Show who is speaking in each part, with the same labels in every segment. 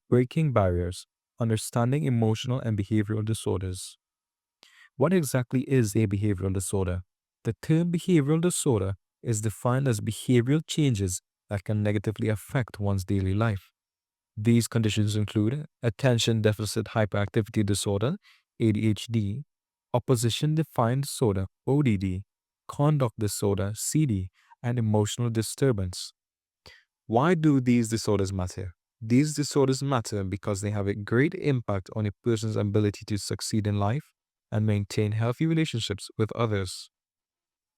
Speaker 1: Breaking barriers, understanding emotional and behavioral disorders. What exactly is a behavioral disorder? The term behavioral disorder is defined as behavioral changes that can negatively affect one's daily life. These conditions include attention deficit hyperactivity disorder, ADHD, opposition defiant disorder, ODD, conduct disorder, CD, and emotional disturbance. Why do these disorders matter? These disorders matter because they have a great impact on a person's ability to succeed in life and maintain healthy relationships with others.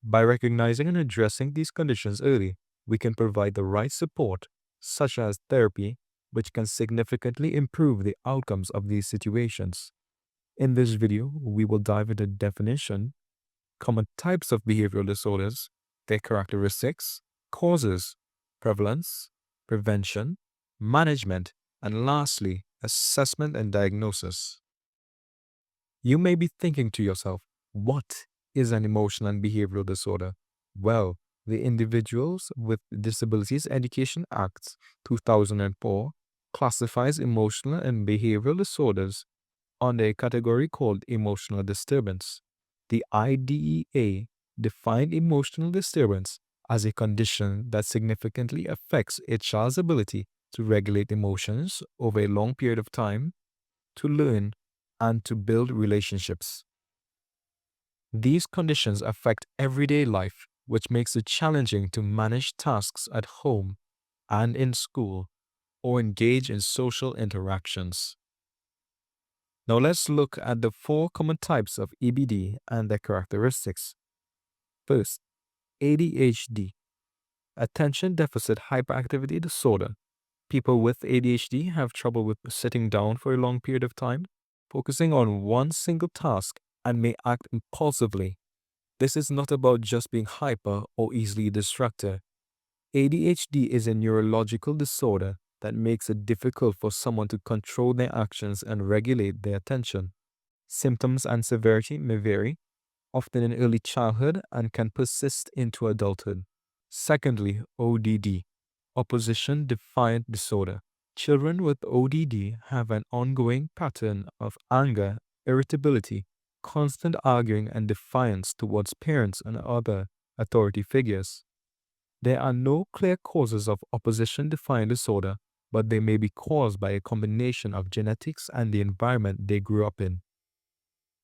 Speaker 1: By recognizing and addressing these conditions early, we can provide the right support, such as therapy, which can significantly improve the outcomes of these situations. In this video, we will dive into definition, common types of behavioral disorders, their characteristics, causes, prevalence, prevention, management, and lastly, assessment and diagnosis. You may be thinking to yourself, what is an emotional and behavioral disorder? Well, the Individuals with Disabilities Education Act 2004 classifies emotional and behavioral disorders under a category called emotional disturbance. The IDEA defined emotional disturbance as a condition that significantly affects a child's ability to regulate emotions over a long period of time, to learn, and to build relationships. These conditions affect everyday life, which makes it challenging to manage tasks at home and in school or engage in social interactions. Now let's look at the four common types of EBD and their characteristics. First, ADHD, attention deficit hyperactivity disorder. People with ADHD have trouble with sitting down for a long period of time, focusing on one single task, and may act impulsively. This is not about just being hyper or easily distracted. ADHD is a neurological disorder that makes it difficult for someone to control their actions and regulate their attention. Symptoms and severity may vary, often in early childhood, and can persist into adulthood. Secondly, ODD, opposition defiant disorder. Children with ODD have an ongoing pattern of anger, irritability, constant arguing, and defiance towards parents and other authority figures. There are no clear causes of opposition defiant disorder, but they may be caused by a combination of genetics and the environment they grew up in.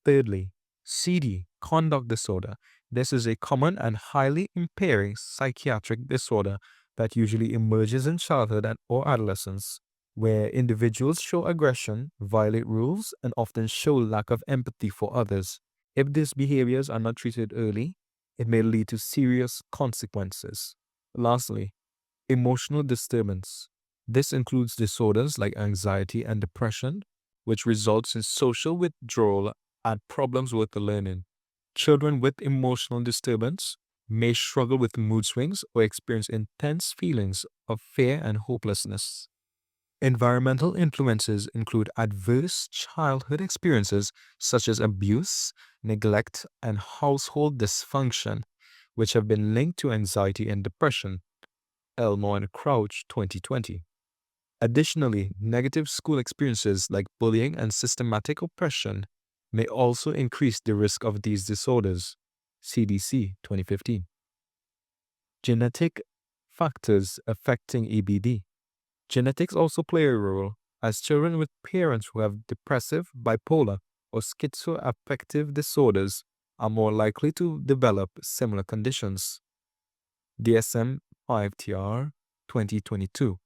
Speaker 1: Thirdly, CD, conduct disorder. This is a common and highly impairing psychiatric disorder that usually emerges in childhood or adolescence, where individuals show aggression, violate rules, and often show lack of empathy for others. If these behaviors are not treated early, it may lead to serious consequences. Lastly, emotional disturbance. This includes disorders like anxiety and depression, which results in social withdrawal and problems with learning. Children with emotional disturbance may struggle with mood swings or experience intense feelings of fear and hopelessness. Environmental influences include adverse childhood experiences such as abuse, neglect, and household dysfunction, which have been linked to anxiety and depression. Elmore and Crouch, 2020. Additionally, negative school experiences like bullying and systematic oppression may also increase the risk of these disorders. CDC, 2015. Genetic factors affecting EBD. Genetics also play a role, as children with parents who have depressive, bipolar, or schizoaffective disorders are more likely to develop similar conditions. DSM-5-TR, 2022.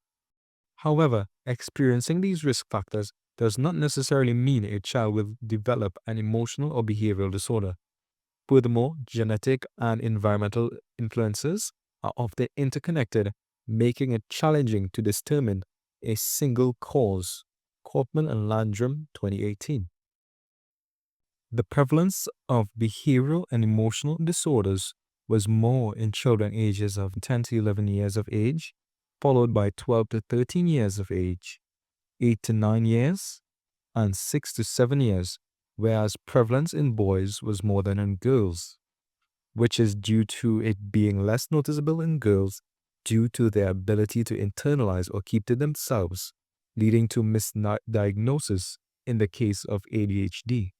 Speaker 1: However, experiencing these risk factors does not necessarily mean a child will develop an emotional or behavioral disorder. Furthermore, genetic and environmental influences are often interconnected, making it challenging to determine a single cause. Kaufman and Landrum, 2018. The prevalence of behavioral and emotional disorders was more in children ages of 10 to 11 years of age, followed by 12 to 13 years of age, 8 to 9 years, and 6 to 7 years, whereas prevalence in boys was more than in girls, which is due to it being less noticeable in girls due to their ability to internalize or keep to themselves leading to misdiagnosis in the case of ADHD.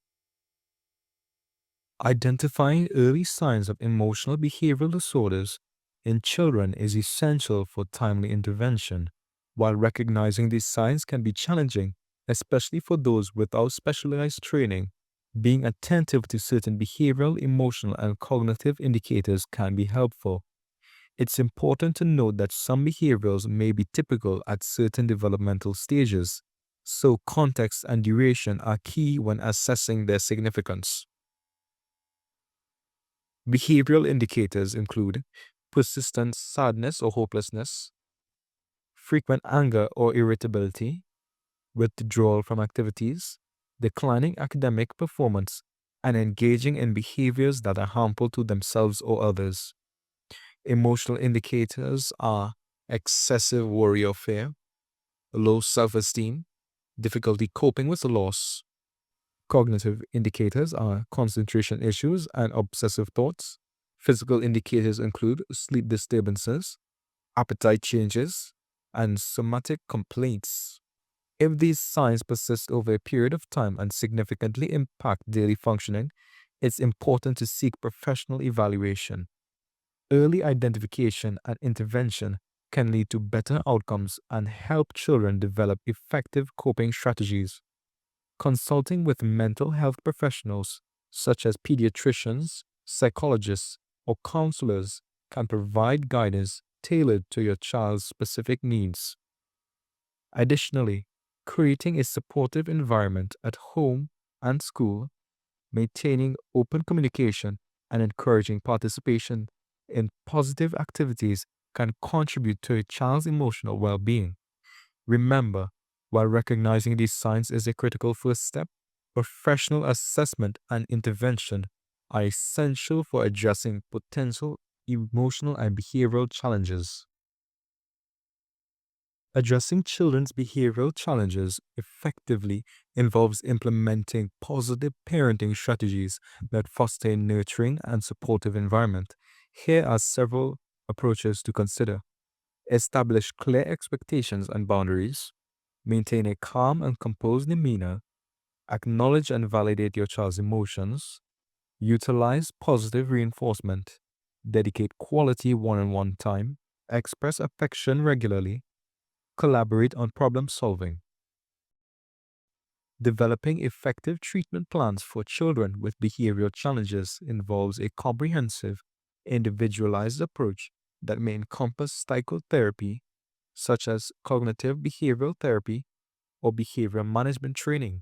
Speaker 1: Identifying early signs of emotional behavioral disorders in children is essential for timely intervention. While recognizing these signs can be challenging, especially for those without specialized training, being attentive to certain behavioral, emotional, and cognitive indicators can be helpful. It's important to note that some behaviors may be typical at certain developmental stages, so context and duration are key when assessing their significance. Behavioral indicators include persistent sadness or hopelessness, frequent anger or irritability, withdrawal from activities, declining academic performance, and engaging in behaviors that are harmful to themselves or others. Emotional indicators are excessive worry or fear, low self esteem, difficulty coping with loss. Cognitive indicators are concentration issues and obsessive thoughts. Physical indicators include sleep disturbances, appetite changes, and somatic complaints. If these signs persist over a period of time and significantly impact daily functioning, it's important to seek professional evaluation. Early identification and intervention can lead to better outcomes and help children develop effective coping strategies. Consulting with mental health professionals, such as pediatricians, psychologists, or counselors, can provide guidance tailored to your child's specific needs. Additionally, creating a supportive environment at home and school, maintaining open communication, and encouraging participation in positive activities can contribute to a child's emotional well being. Remember, while recognizing these signs is a critical first step, professional assessment and intervention are essential for addressing potential emotional and behavioral challenges. Addressing children's behavioral challenges effectively involves implementing positive parenting strategies that foster a nurturing and supportive environment. Here are several approaches to consider. Establish clear expectations and boundaries. Maintain a calm and composed demeanor. Acknowledge and validate your child's emotions. Utilize positive reinforcement. Dedicate quality one on one time. Express affection regularly. Collaborate on problem solving. Developing effective treatment plans for children with behavioral challenges involves a comprehensive, individualized approach that may encompass psychotherapy, such as cognitive behavioral therapy or behavior management training.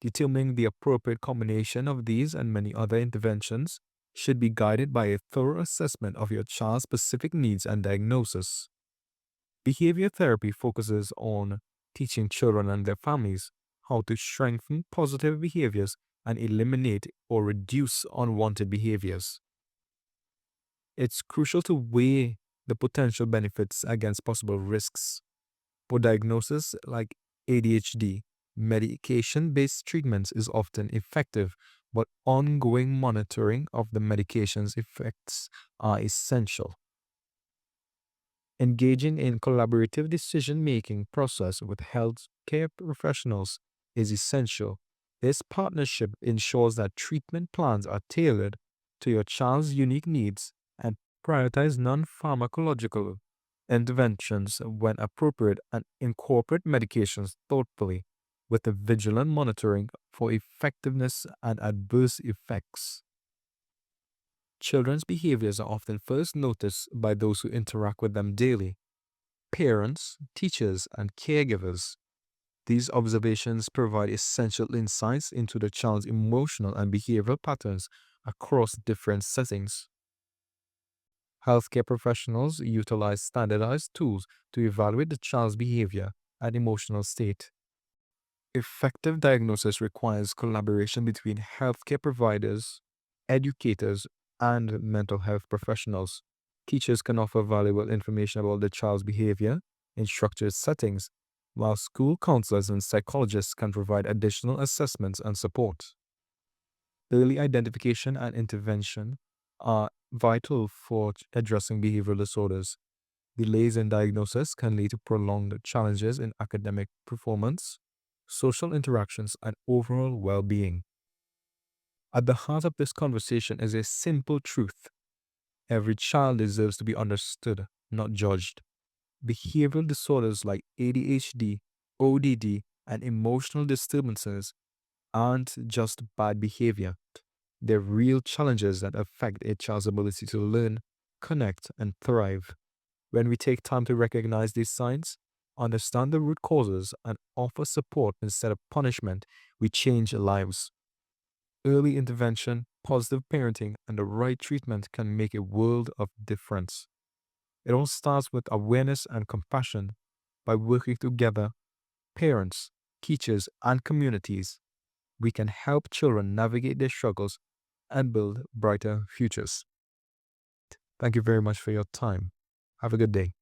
Speaker 1: Determining the appropriate combination of these and many other interventions should be guided by a thorough assessment of your child's specific needs and diagnosis. Behavior therapy focuses on teaching children and their families how to strengthen positive behaviors and eliminate or reduce unwanted behaviors. It's crucial to weigh the potential benefits against possible risks. For diagnosis like ADHD, medication based treatments is often effective, but ongoing monitoring of the medication's effects are essential. Engaging in collaborative decision-making process with healthcare professionals is essential. This partnership ensures that treatment plans are tailored to your child's unique needs and prioritize non-pharmacological interventions when appropriate and incorporate medications thoughtfully with a vigilant monitoring for effectiveness and adverse effects. Children's behaviors are often first noticed by those who interact with them daily: parents, teachers, and caregivers. These observations provide essential insights into the child's emotional and behavioral patterns across different settings. Healthcare professionals utilize standardized tools to evaluate the child's behavior and emotional state. Effective diagnosis requires collaboration between healthcare providers, educators, and mental health professionals. Teachers can offer valuable information about the child's behavior in structured settings, while school counselors and psychologists can provide additional assessments and support. Early identification and intervention are vital for addressing behavioral disorders. Delays in diagnosis can lead to prolonged challenges in academic performance, social interactions, and overall well being. At the heart of this conversation is a simple truth: every child deserves to be understood, not judged. Behavioral disorders like ADHD, ODD, and emotional disturbances aren't just bad behavior, they're real challenges that affect a child's ability to learn, connect, and thrive. When we take time to recognize these signs, understand the root causes, and offer support instead of punishment, we change lives. Early intervention, positive parenting, and the right treatment can make a world of difference. It all starts with awareness and compassion. By working together, parents, teachers, and communities, we can help children navigate their struggles and build brighter futures. Thank you very much for your time. Have a good day.